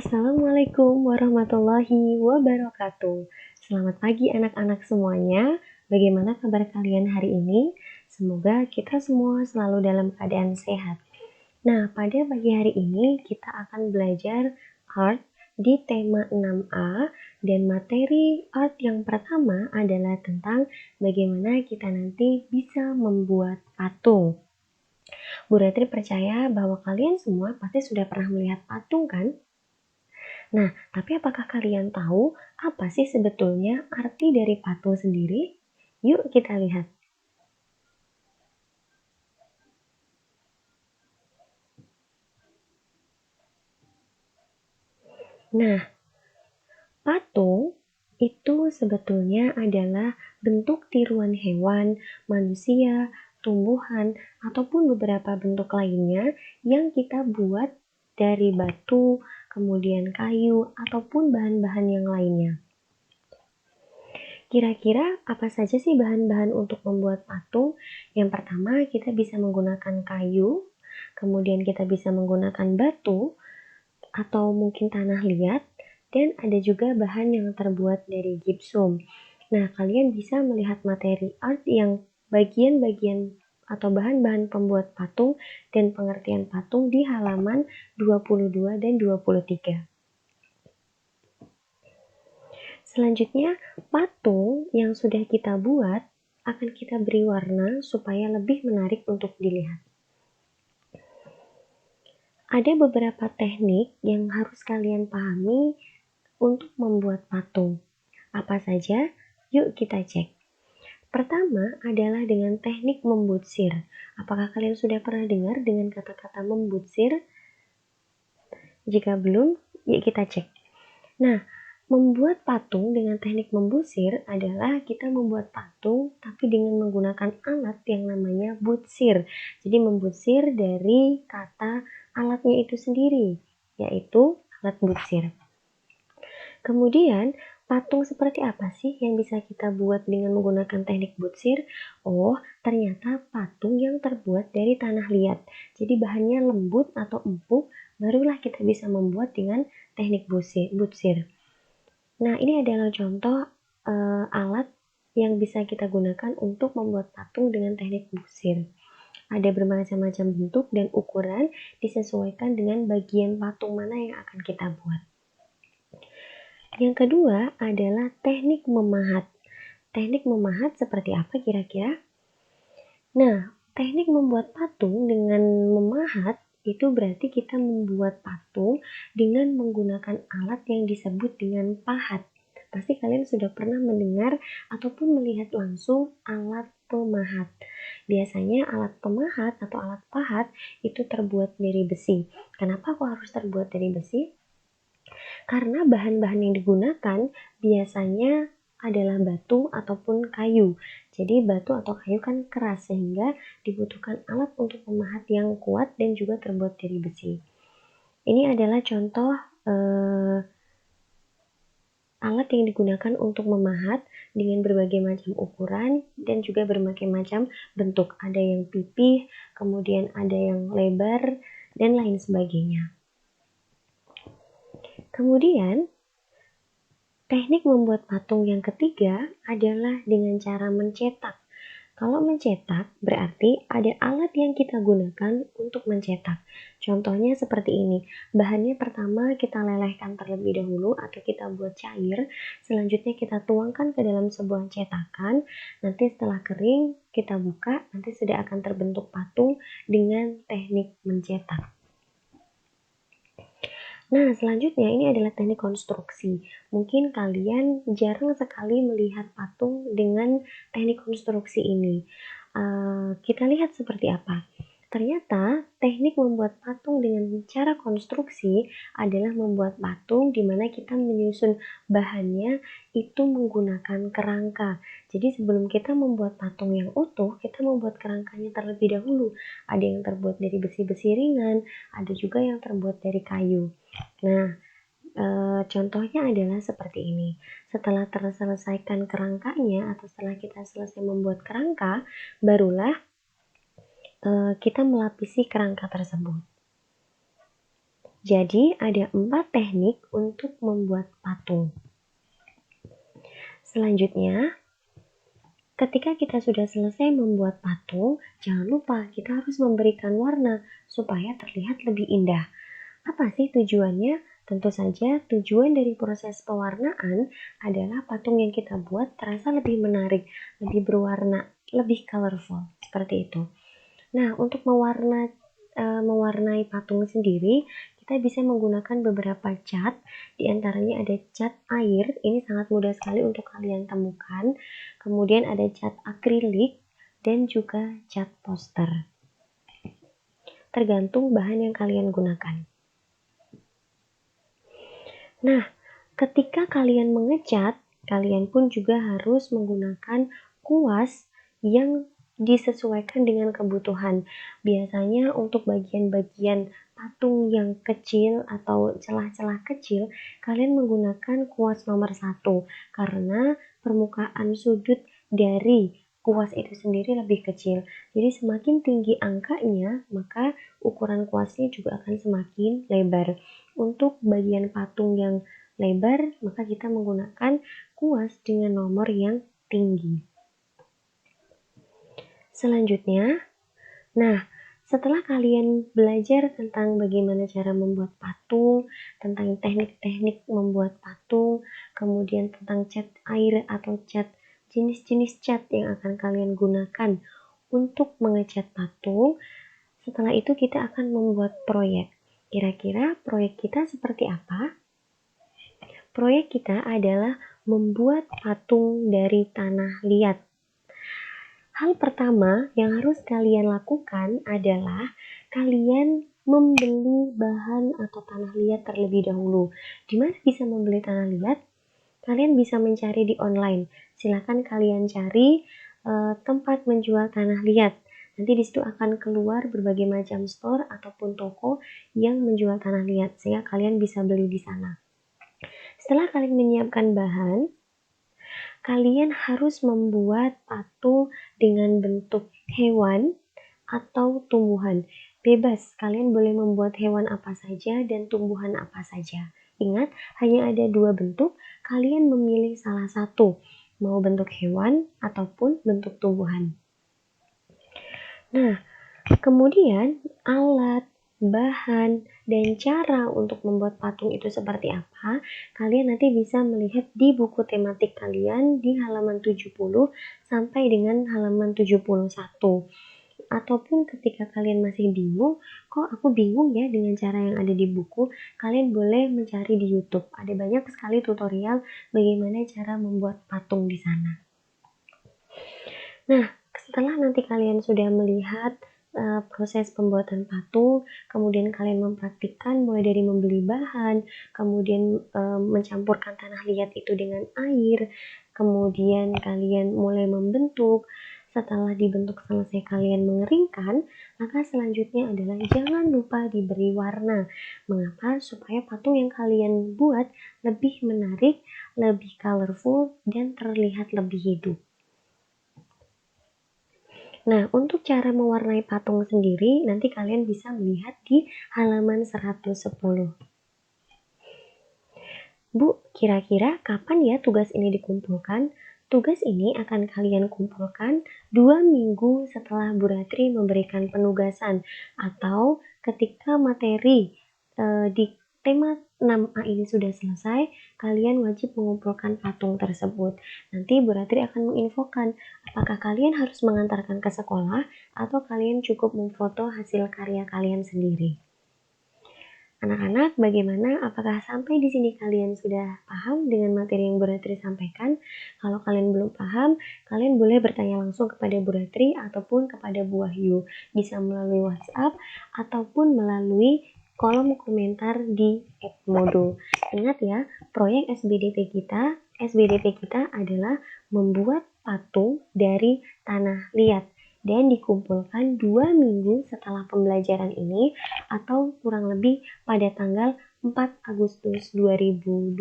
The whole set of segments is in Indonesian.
Assalamualaikum warahmatullahi wabarakatuh. Selamat pagi anak-anak semuanya. Bagaimana kabar kalian hari ini? Semoga kita semua selalu dalam keadaan sehat. Nah, pada pagi hari ini kita akan belajar art di tema 6A dan materi art yang pertama adalah tentang bagaimana kita nanti bisa membuat patung. Bu Retri percaya bahwa kalian semua pasti sudah pernah melihat patung kan? Nah, tapi apakah kalian tahu apa sih sebetulnya arti dari patung sendiri? Yuk kita lihat. Nah, patung itu sebetulnya adalah bentuk tiruan hewan, manusia, tumbuhan, ataupun beberapa bentuk lainnya yang kita buat dari batu, kemudian kayu, ataupun bahan-bahan yang lainnya. Kira-kira apa saja sih bahan-bahan untuk membuat patung? Yang pertama, kita bisa menggunakan kayu, kemudian kita bisa menggunakan batu, atau mungkin tanah liat, dan ada juga bahan yang terbuat dari gipsum. Nah, kalian bisa melihat materi art yang bagian-bagian atau bahan-bahan pembuat patung dan pengertian patung di halaman 22 dan 23. Selanjutnya, patung yang sudah kita buat akan kita beri warna supaya lebih menarik untuk dilihat. Ada beberapa teknik yang harus kalian pahami untuk membuat patung. Apa saja? Yuk kita cek. Pertama adalah dengan teknik membutsir. Apakah kalian sudah pernah dengar dengan kata-kata membutsir? Jika belum, yuk kita cek. Nah, membuat patung dengan teknik membusir adalah kita membuat patung tapi dengan menggunakan alat yang namanya butsir. Jadi membutsir dari kata alatnya itu sendiri, yaitu alat butsir. Kemudian, patung seperti apa sih yang bisa kita buat dengan menggunakan teknik butsir? Oh, ternyata patung yang terbuat dari tanah liat. Jadi bahannya lembut atau empuk, barulah kita bisa membuat dengan teknik butsir. Nah, ini adalah contoh alat yang bisa kita gunakan untuk membuat patung dengan teknik butsir. Ada bermacam-macam bentuk dan ukuran disesuaikan dengan bagian patung mana yang akan kita buat. Yang kedua adalah teknik memahat. Teknik memahat seperti apa kira-kira? Nah, teknik membuat patung dengan memahat itu berarti kita membuat patung dengan menggunakan alat yang disebut dengan pahat. Pasti kalian sudah pernah mendengar ataupun melihat langsung alat pemahat. Biasanya alat pemahat atau alat pahat itu terbuat dari besi. Kenapa kok harus terbuat dari besi? Karena bahan-bahan yang digunakan biasanya adalah batu ataupun kayu. Jadi batu atau kayu kan keras sehingga dibutuhkan alat untuk memahat yang kuat dan juga terbuat dari besi. Ini adalah contoh alat yang digunakan untuk memahat dengan berbagai macam ukuran dan juga berbagai macam bentuk. Ada yang pipih, kemudian ada yang lebar, dan lain sebagainya. Kemudian, teknik membuat patung yang ketiga adalah dengan cara mencetak. Kalau mencetak berarti ada alat yang kita gunakan untuk mencetak. Contohnya seperti ini. Bahannya pertama kita lelehkan terlebih dahulu atau kita buat cair. Selanjutnya kita tuangkan ke dalam sebuah cetakan. Nanti setelah kering kita buka, nanti sudah akan terbentuk patung dengan teknik mencetak. Nah, selanjutnya ini adalah teknik konstruksi. Mungkin kalian jarang sekali melihat patung dengan teknik konstruksi ini. Kita lihat seperti apa. Ternyata teknik membuat patung dengan cara konstruksi adalah membuat patung di mana kita menyusun bahannya itu menggunakan kerangka. Jadi sebelum kita membuat patung yang utuh, kita membuat kerangkanya terlebih dahulu. Ada yang terbuat dari besi-besi ringan, ada juga yang terbuat dari kayu. Nah, contohnya adalah seperti ini. Setelah terselesaikan kerangkanya atau setelah kita selesai membuat kerangka, barulah kita melapisi kerangka tersebut. Jadi ada 4 teknik untuk membuat patung. Selanjutnya, ketika kita sudah selesai membuat patung, jangan lupa kita harus memberikan warna supaya terlihat lebih indah. Apa sih tujuannya? Tentu saja tujuan dari proses pewarnaan adalah patung yang kita buat terasa lebih menarik, lebih berwarna, lebih colorful, seperti itu. Nah, untuk mewarnai patung sendiri, kita bisa menggunakan beberapa cat. Di antaranya ada cat air, ini sangat mudah sekali untuk kalian temukan. Kemudian ada cat akrilik dan juga cat poster. Tergantung bahan yang kalian gunakan. Nah, ketika kalian mengecat, kalian pun juga harus menggunakan kuas yang disesuaikan dengan kebutuhan. Biasanya untuk bagian-bagian patung yang kecil atau celah-celah kecil, kalian menggunakan kuas nomor 1 karena permukaan sudut dari kuas itu sendiri lebih kecil. Jadi semakin tinggi angkanya, maka ukuran kuasnya juga akan semakin lebar. Untuk bagian patung yang lebar, maka kita menggunakan kuas dengan nomor yang tinggi. Selanjutnya, setelah kalian belajar tentang bagaimana cara membuat patung, tentang teknik-teknik membuat patung, kemudian tentang cat air atau cat jenis-jenis cat yang akan kalian gunakan untuk mengecat patung, setelah itu kita akan membuat proyek. Kira-kira proyek kita seperti apa? Proyek kita adalah membuat patung dari tanah liat. Hal pertama yang harus kalian lakukan adalah kalian membeli bahan atau tanah liat terlebih dahulu. Di mana bisa membeli tanah liat? Kalian bisa mencari di online. Silakan kalian cari tempat menjual tanah liat. Nanti di situ akan keluar berbagai macam store ataupun toko yang menjual tanah liat, sehingga kalian bisa beli di sana. Setelah kalian menyiapkan bahan, kalian harus membuat patung dengan bentuk hewan atau tumbuhan. Bebas, kalian boleh membuat hewan apa saja dan tumbuhan apa saja. Ingat, hanya ada 2 bentuk, kalian memilih salah satu, mau bentuk hewan ataupun bentuk tumbuhan. Nah, kemudian alat, bahan, dan cara untuk membuat patung itu seperti apa, kalian nanti bisa melihat di buku tematik kalian di halaman 70 sampai dengan halaman 71. Ataupun ketika kalian masih bingung, kok aku bingung ya dengan cara yang ada di buku, kalian boleh mencari di YouTube. Ada banyak sekali tutorial bagaimana cara membuat patung di sana. Nah, setelah nanti kalian sudah melihat proses pembuatan patung, kemudian kalian mempraktikkan mulai dari membeli bahan, kemudian mencampurkan tanah liat itu dengan air, kemudian kalian mulai membentuk. Setelah dibentuk selesai kalian mengeringkan, maka selanjutnya adalah jangan lupa diberi warna. Mengapa? Supaya patung yang kalian buat lebih menarik, lebih colorful, dan terlihat lebih hidup. Nah, untuk cara mewarnai patung sendiri, nanti kalian bisa melihat di halaman 110. Bu, kira-kira kapan ya tugas ini dikumpulkan? Tugas ini akan kalian kumpulkan 2 minggu setelah Bu Ratri memberikan penugasan atau ketika materi di tema 6A ini sudah selesai, kalian wajib mengumpulkan patung tersebut. Nanti Bu Ratri akan menginfokan apakah kalian harus mengantarkan ke sekolah atau kalian cukup memfoto hasil karya kalian sendiri. Anak-anak, bagaimana? Apakah sampai di sini kalian sudah paham dengan materi yang Bu Ratri sampaikan? Kalau kalian belum paham, kalian boleh bertanya langsung kepada Bu Ratri ataupun kepada Bu Wahyu. Bisa melalui WhatsApp ataupun melalui kolom komentar di Edmodo. Ingat ya, proyek SBDP kita adalah membuat patung dari tanah liat dan dikumpulkan 2 minggu setelah pembelajaran ini atau kurang lebih pada tanggal 4 Agustus 2020.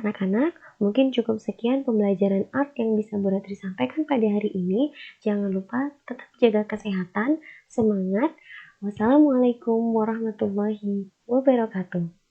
Anak-anak, mungkin cukup sekian pembelajaran art yang bisa Bu Ratri sampaikan pada hari ini. Jangan lupa tetap jaga kesehatan, semangat, Wassalamualaikum warahmatullahi wabarakatuh.